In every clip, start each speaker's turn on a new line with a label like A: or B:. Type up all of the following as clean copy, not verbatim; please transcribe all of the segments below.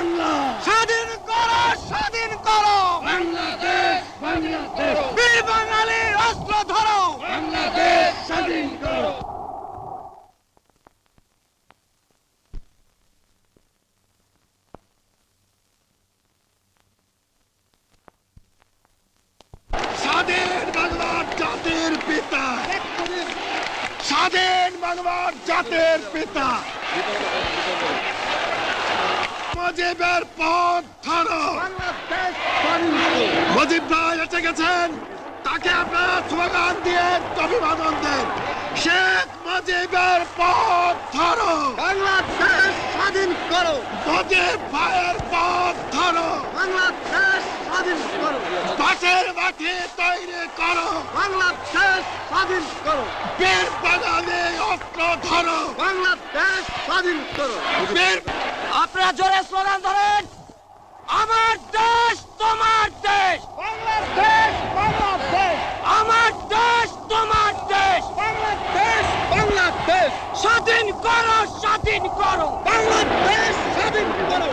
A: বাংলা,
B: স্বাধীন করো, স্বাধীন করো
A: বাংলাদেশ, বাংলাদেশ,
B: বীর বাঙালির অস্ত্র ধরো।
A: বাংলাদেশ স্বাধীন করো। স্বাধীন বাংলার জাতির পিতা, স্বাধীন বাংলার জাতির পিতা মুজিবের পথ ধরো। মুজিব ভাই এসে গেছেন, তাকে আপনারা স্লোগান দিয়ে অভিবাদন দেন। শেখ মুজিবের পথ ধরো,
B: বাংলাদেশ স্বাধীন করো,
A: মুজিব ভাইয়ের পথ ধরো।
B: বাংলাদেশ স্বাধীন করো,
A: বাঁশের মাটি তৈরি করো,
B: বাংলাদেশ স্বাধীন করো,
A: বীর বাঙালি অস্ত্র ধরো,
B: বাংলাদেশ স্বাধীন করো।
A: বীর
B: আপনারা জোরে স্লোগান ধরেন, আমার দেশ তোমার দেশ,
A: বাংলাদেশ, বাংলাদেশ,
B: আমার দেশ তোমার দেশ,
A: বাংলাদেশ, বাংলাদেশ,
B: স্বাধীন করো, স্বাধীন করো,
A: বাংলাদেশ স্বাধীন করো।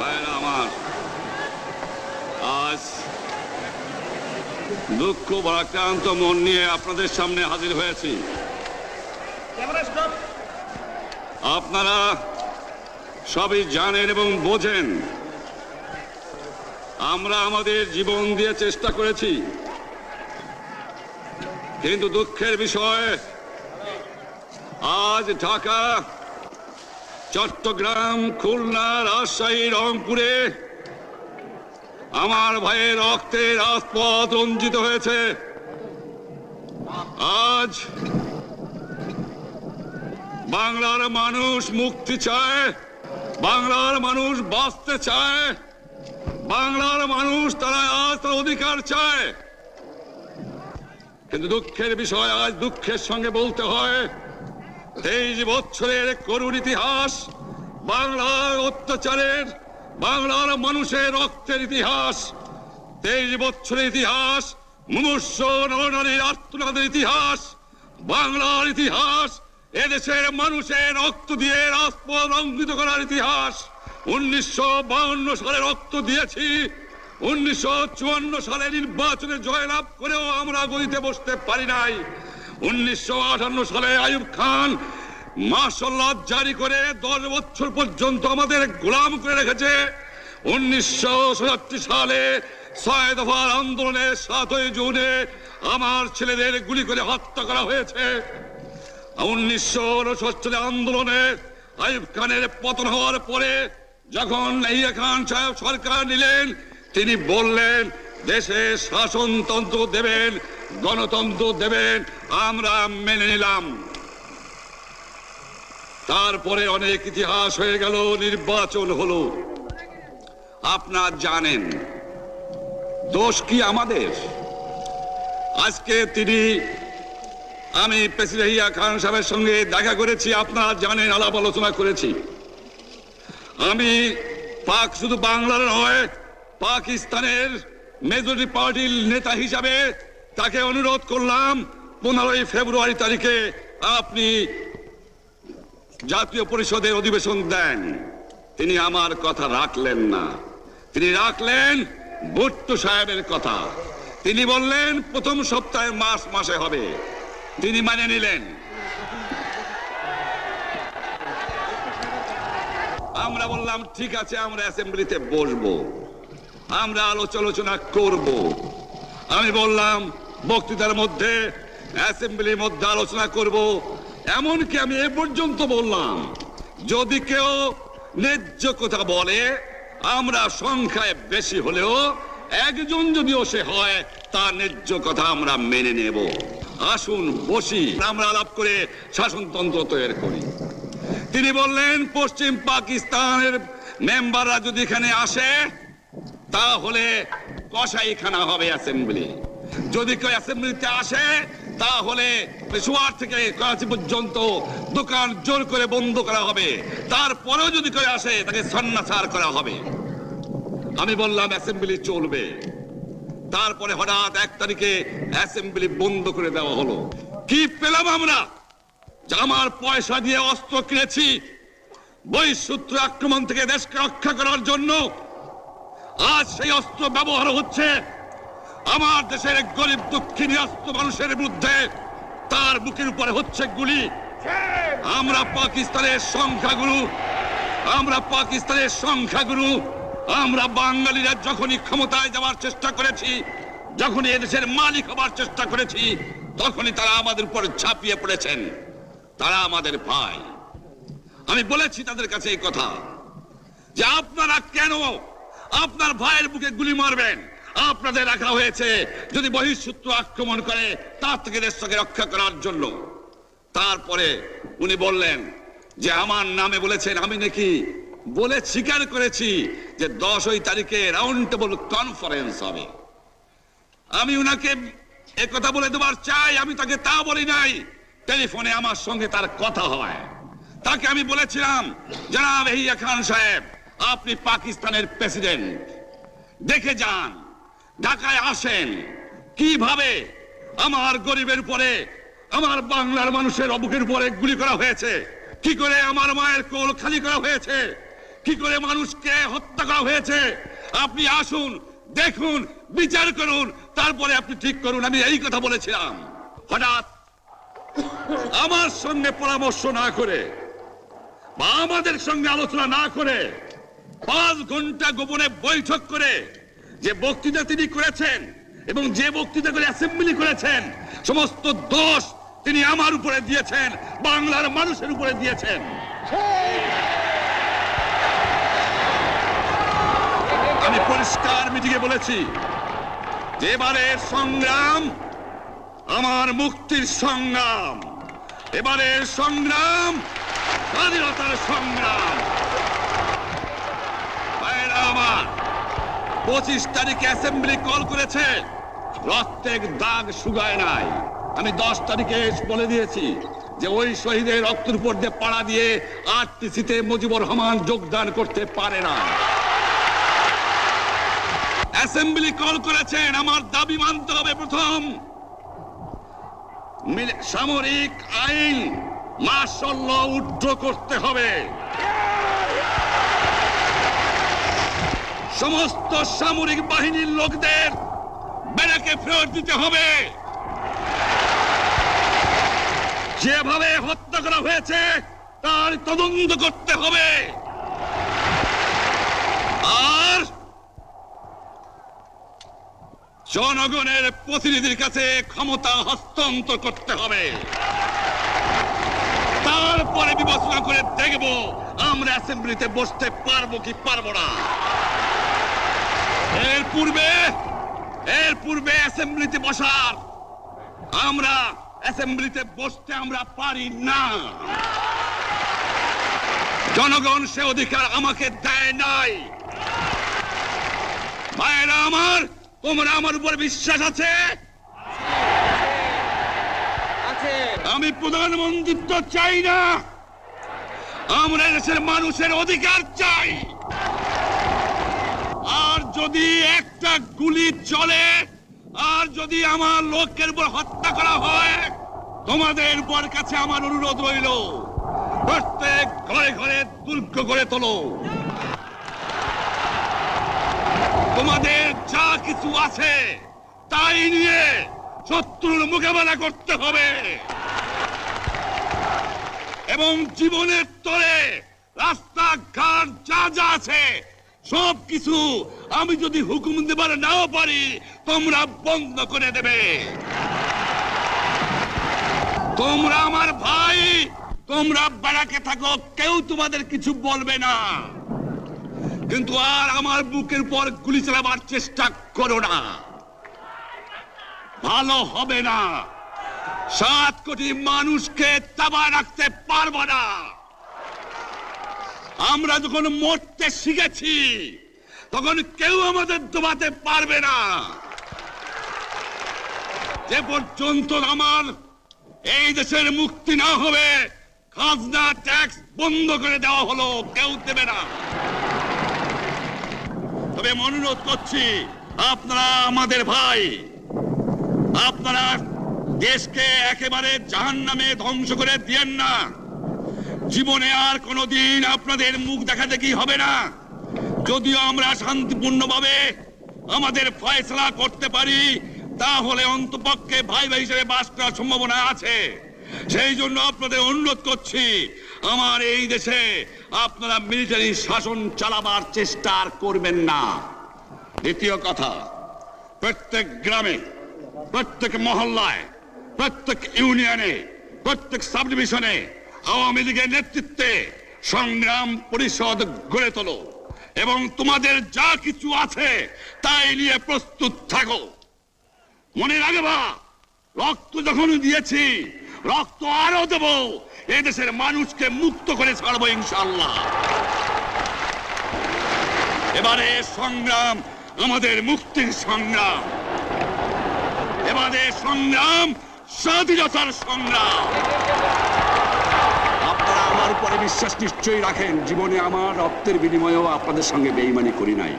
C: ভাইরা আমার, আজ দুঃখ ভারাক্রান্ত মন নিয়ে আপনাদের সামনে হাজির হয়েছি। আপনারা সবই জানেন এবং বোঝেন আমরা আমাদের জীবন দিয়ে চেষ্টা করেছি, কিন্তু দুঃখের বিষয় আজ ঢাকা, চট্টগ্রাম, খুলনা, রাজশাহী, রংপুরে আমার ভাইয়ের রক্তে রাজপথ রঞ্জিত হয়েছে। আজ বাংলার মানুষ মুক্তি চায়, বাংলার মানুষ বাঁচতে চায়, বাংলার মানুষ তারা আজ তার অধিকার চায়। কিন্তু দুঃখের বিষয়, আজ দুঃখের সঙ্গে বলতে হয় 23 বছরের করুণ ইতিহাস, বাংলার অত্যাচারের, বাংলার মানুষের রক্তের ইতিহাস, 23 বছরের ইতিহাস, মুমূর্ষ নরনারীর আর্তনাদের ইতিহাস, বাংলার ইতিহাস, এদেশের মানুষের রক্ত দিয়ে রাজপথ রঞ্জিত করার ইতিহাস। 1952 সালে রক্ত দিয়েছি, 1954 সালে নির্বাচনে জয়লাভ করেও আমরা গদিতে বসতে পারি নাই। 1958 সালে আইয়ুব খান মার্শাল ল জারি করে 10 বছর পর্যন্ত আমাদের গোলাম করে রেখেছে। 1967 সালে 6 দফার আন্দোলনে 7ই জুনে আমার ছেলেদের গুলি করে হত্যা করা হয়েছে। 1969 সালে আন্দোলনে আইয়ুব খানের পতন হওয়ার পরে যখন ইয়াহিয়া খান সাহেব সরকার নিলেন, তিনি বললেন দেশে শাসনতন্ত্র দেবেন, গণতন্ত্র দেবেন, আমরা মেনে নিলাম। তারপরে অনেক ইতিহাস হয়ে গেল, নির্বাচন হলো। আপনারা জানেন দোষ কি আমাদের? আজকে আমি প্রেসিডেন্ট ইয়াহিয়া খান সাহেবের সঙ্গে দেখা করেছি, আপনারা জানেন, আলাপ আলোচনা করেছি। আমি শুধু বাংলার নয়, পাকিস্তানের মেজরিটি পার্টির নেতা হিসাবে তাকে অনুরোধ করলাম 15 ফেব্রুয়ারি তারিখে আপনি জাতীয় পরিষদের অধিবেশন দেন। তিনি আমার কথা রাখলেন না, তিনি রাখলেন ভুট্টো সাহেবের কথা। তিনি বললেন প্রথম সপ্তাহে মাসে হবে, তিনি মানে নিলেন। আমরা বললাম ঠিক আছে, আমরা অ্যাসেম্বলিতে বসবো, আমরা আলোচনা করব। আমি বললাম বক্তৃতার মধ্যে, অ্যাসেম্বলির মধ্যে আলোচনা করব। এমনকি আমি এ পর্যন্ত বললাম যদি কেউ ন্যায্য কথা বলে, আমরা সংখ্যায় বেশি হলেও একজন যদিও সে হয়, তার ন্যায্য কথা আমরা মেনে নেব। আসুন বসি, আমরা আলাপ করে শাসনতন্ত্র তৈরি করি। তিনি বললেন পশ্চিম পাকিস্তানের মেম্বাররা যদি এখানে আসে তাহলে কসাইখানা হবে অ্যাসেম্বলি। যদি কেউ অ্যাসেম্বলিতে আসে তাহলে পেশোয়ার থেকে করাচি পর্যন্ত দোকান জোর করে বন্ধ করা হবে, তারপরেও যদি কেউ আসে তাকে সন্ন্যাসার করা হবে। আমি বললাম অ্যাসেম্বলি চলবে। তারপরে হঠাৎ 1 তারিখে অ্যাসেম্বলি বন্ধ করে দেওয়া হলো। কি পেলাম আমরা? যে আমার পয়সা দিয়ে অস্ত্র কিনেছি বহিঃশত্রু আক্রমণ থেকে দেশকে রক্ষা করার জন্য, আজ সেই অস্ত্র ব্যবহার হচ্ছে আমার দেশের গরিব দুঃখী নিরস্ত্র মানুষের বিরুদ্ধে। তার বুকের উপরে হচ্ছে গুলি। আমরা পাকিস্তানের সংখ্যাগুরু, আমরা বাঙালিরা যখনই ক্ষমতায় যাওয়ার চেষ্টা করেছি, যখনই এদেশের মালিক হবার চেষ্টা করেছি, তখনই তারা আমাদের উপর ঝাঁপিয়ে পড়েছেন। তারা আমাদের ভাই। আমি বলেছি তাদের কাছে এই কথা যে আপনারা কেন আপনার ভাইয়ের বুকে গুলি মারবেন? আপনাদের রাখা হয়েছে যদি বহিঃশত্রু আক্রমণ করে তার থেকে দেশকে রক্ষা করার জন্য। তারপরে উনি বললেন যে আমার নামে বলেছেন, আমি নাকি বলে স্বীকার করেছি যে 10 তারিখে রাউন্ড টেবল কনফারেন্স হবে। আমি উনাকে একথা বলে দেবার চাই, আমি তাকে তা বলি নাই। টেলিফোনে আমার সঙ্গে তার কথা হয়। তাকে আমি বলেছিলাম, জনাব ইয়াহিয়া খান সাহেব, আপনি পাকিস্তানের প্রেসিডেন্ট, দেখে যান, ঢাকায় আসেন কিভাবে আমার গরিবের উপরে, আমার বাংলার মানুষের বুকের উপরে গুলি করা হয়েছে, কি করে আমার মায়ের কোল খালি করা হয়েছে, কি করে মানুষকে হত্যা করা হয়েছে। আপনি আসুন, দেখুন, বিচার করুন, তারপরে আপনি ঠিক করুন। আমি এই কথা বলেছিলাম। হঠাৎ আমার সঙ্গে পরামর্শ না করে বা আমাদের সঙ্গে আলোচনা না করে 5 ঘন্টা গোপনে বৈঠক করে যে বক্তৃতা তিনি করেছেন এবং যে বক্তৃতা করে অ্যাসেম্বলি করেছেন, সমস্ত দোষ তিনি আমার উপরে দিয়েছেন, বাংলার মানুষের উপরে দিয়েছেন। আমি পরিষ্কার মিটিংয়ে বলেছি যে এবারের সংগ্রাম আমার মুক্তির সংগ্রাম, এবারের সংগ্রাম স্বাধীনতার সংগ্রাম। আমার 25 তারিখে অ্যাসেম্বলি কল করেছে, রক্তের দাগ শুকায় নাই। আমি 10 তারিখে বলে দিয়েছি যে ওই শহীদের রক্তের উপর দিয়ে পাড়া দিয়ে আরটিসিতে মুজিবুর রহমান যোগদান করতে পারে না। অ্যাসেম্বলি কল করেছেন, আমার দাবি মানতে হবে। প্রথম, সামরিক আইন মার্শাল ল উড্র করতে হবে। সমস্ত সামরিক বাহিনীর লোকদের ব্যারাকে ফেরত দিতে হবে। যেভাবে হত্যা করা হয়েছে তার তদন্ত করতে হবে। আর জনগণের প্রতিনিধির কাছে ক্ষমতা হস্তান্তর করতে হবে। তারপরে বিবেচনা করে দেখব আমরা অ্যাসেম্বলিতে বসতে পারবো কি পারবো না। এর পূর্বে অ্যাসেম্বলিতে বসার, আমরা অ্যাসেম্বলিতে বসতে আমরা পারি না। জনগণ সে অধিকার আমাকে দেয় নাই। ভাইরা আমার, তোমরা আমার উপর বিশ্বাস আছে? আমি প্রধানমন্ত্রিত্ব চাই না, আমরা দেশের মানুষের অধিকার চাই। আর যদি একটা গুলি চলে, আর যদি আমার লোকের উপর হত্যা করা হয়, তোমাদের উপর কাছে আমার অনুরোধ রইল, প্রত্যেক ঘরে ঘরে দুর্গ গড়ে তোলো। তোমাদের যা কিছু আছে তাই নিয়ে শত্রুর মোকাবেলা করতে হবে এবং জীবনের তরে রাস্তাঘাট যা যা আছে সবকিছু আমি যদি হুকুম দেবার নাও পারি, তোমরা বন্ধ করে দেবে। তোমরা আমার ভাই, তোমরা ব্যারাকে থাকো, কেউ তোমাদের কিছু বলবে না। কিন্তু আর আমার বুকের পর গুলি চালাবার চেষ্টা করো না, ভালো হবে না। 7 কোটি মানুষকে চাপা রাখতে পারবো না। আমরা যখন মরতে শিখেছি তখন কেউ আমাদের দবাতে পারবে না। যে পর্যন্ত আমার এই দেশের মুক্তি না হবে, খাজনা ট্যাক্স বন্ধ করে দেওয়া হলো, কেউ দেবে না। তবে অনুরোধ করছি, আপনারা আমাদের ভাই, আপনারা দেশকে একেবারে জাহান্নামে ধ্বংস করে দিয়েন না। জীবনে আর কোনোদিন আপনাদের মুখ দেখা দেখি হবে না। যদিও আমরা শান্তিপূর্ণভাবে আমাদের ফয়সলা করতে পারি, তাহলে অন্তপক্ষে ভাই ভাই হিসেবে বাস করার সম্ভাবনা আছে। সেই জন্য আপনাদের অনুরোধ করছি, আমার এই দেশে আপনারা মিলিটারি শাসন চালাবার চেষ্টা আর করবেন না। দ্বিতীয় কথা, প্রত্যেক গ্রামে, প্রত্যেক মহল্লায়, প্রত্যেক ইউনিয়নে, প্রত্যেক সাব ডিভিশনে আওয়ামী লীগের নেতৃত্বে সংগ্রাম পরিষদ গড়ে তোলো এবং তোমাদের যা কিছু আছে তাই নিয়ে প্রস্তুত থাকো। মনে রাখবা, রক্ত যখন দিয়েছি, রক্ত আরো দেব। এই দেশের মানুষকে মুক্ত করে ছাড়বো ইনশাআল্লাহ। এবারে সংগ্রাম আমাদের মুক্তির সংগ্রাম, এবারে সংগ্রাম স্বাধীনতার সংগ্রাম। আপনারা আমার উপরে বিশ্বাস নিশ্চয়ই রাখেন। জীবনে আমার রক্তের বিনিময়েও আপনাদের সঙ্গে বেইমানি করি নাই।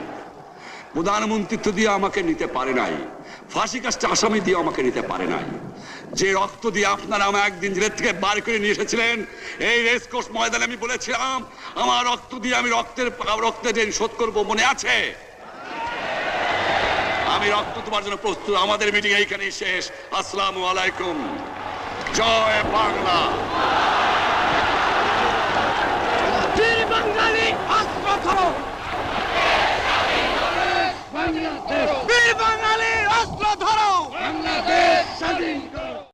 C: প্রধানমন্ত্রিত্ব দিয়ে আমাকে নিতে পারে নাই, ফাঁসি কাস্টে আসামি দিয়ে আমাকে নিতে পারে নাই। যে রক্ত দিয়ে আপনারা আমার একদিন জেলের থেকে বার করে নিয়ে এসেছিলেন, এই রেসকোর্স ময়দানে আমি বলেছিলাম আমার রক্ত দিয়ে আমি রক্তের ঋণ শোধ করবো, মনে আছে? আমি রক্ত তোমার জন্য প্রস্তুত। আমাদের মিটিং এইখানেই শেষ। আসসালামু আলাইকুম। জয় বাংলা।
B: বীর বাঙালি অস্ত্র ধরো, বীর বাঙালি অস্ত্র ধরো।
A: বাংলাদেশ স্বাধীন